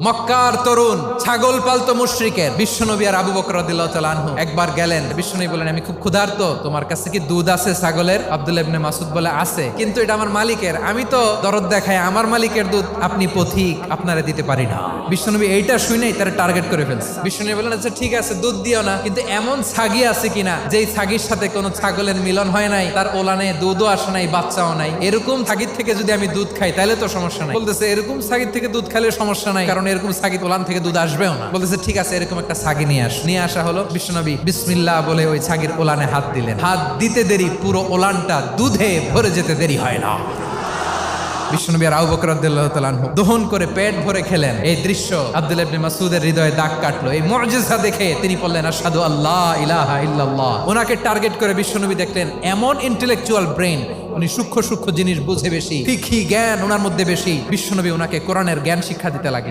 মক্কার তরুণ ছাগল পালতো মুশরিকের বিশ্বনবী আর আবু বকর রাদিয়াল্লাহু তাআলা আনহু একবার গেলেন। বিশ্বনবী বলেন, আমি খুব ক্ষুধার্ত, তোমার কাছে কি দুধ আছে ছাগলের? আব্দুল্লাহ ইবনে মাসউদ বলে, আছে, কিন্তু এটা আমার মালিকের, আমি তো দরদ দেখাই আমার মালিকের দুধ আপনি পথিক, আপনারে দিতে পারি না। বিশ্বনবী এইটা শুনেই তারা টার্গেট করে ফেলছে। বিশ্বনবী বলেন, আচ্ছা ঠিক আছে, দুধ দিও না, কিন্তু এমন ছাগি আছে কিনা যেই ছাগির সাথে কোনো ছাগলের মিলন হয় নাই, তার ওলানে দুধও আসে নাই, বাচ্চাও নাই, এরকম ছাগির থেকে যদি আমি দুধ খাই তাহলে তো সমস্যা নাই। বলতেছে, এরকম ছাগির থেকে দুধ খাইলে সমস্যা নাই, কারণ এরকম ছাগি ওলান থেকে দুধ আসবেও না। বলতেছে, ঠিক আছে, এরকম একটা ছাগি নিয়ে আসা হলো। বিশ্বনবী বিসমিল্লাহ বলে ওই ছাগির ওলানে হাত দিলেন। হাত দিতে দেরি, পুরো ওলানটা দুধে ভরে যেতে দেরি হয় না। বিশ্বনবী আর আবু বকর রাদিয়াল্লাহু তাআলা আনহু দহন করে পেট ভরে খেলেন। এই দৃশ্য আব্দুল্লাহ ইবনে মাসউদের হৃদয়ে দাগ কাটলো। এই মুজিজা দেখে তিনি বললেন, আশহাদু আল্লা ইলাহা ইল্লাল্লাহ। ওনাকে টার্গেট করে বিশ্বনবী দেখলেন এমন ইন্টেলেকচুয়াল ব্রেন, উনি সূক্ষ্ম সূক্ষ্ম জিনিস বুঝে বেশি, ফিকহি জ্ঞান ওনার মধ্যে বেশি। বিশ্বনবী ওনাকে কোরআনের জ্ঞান শিক্ষা দিতে লাগলেন।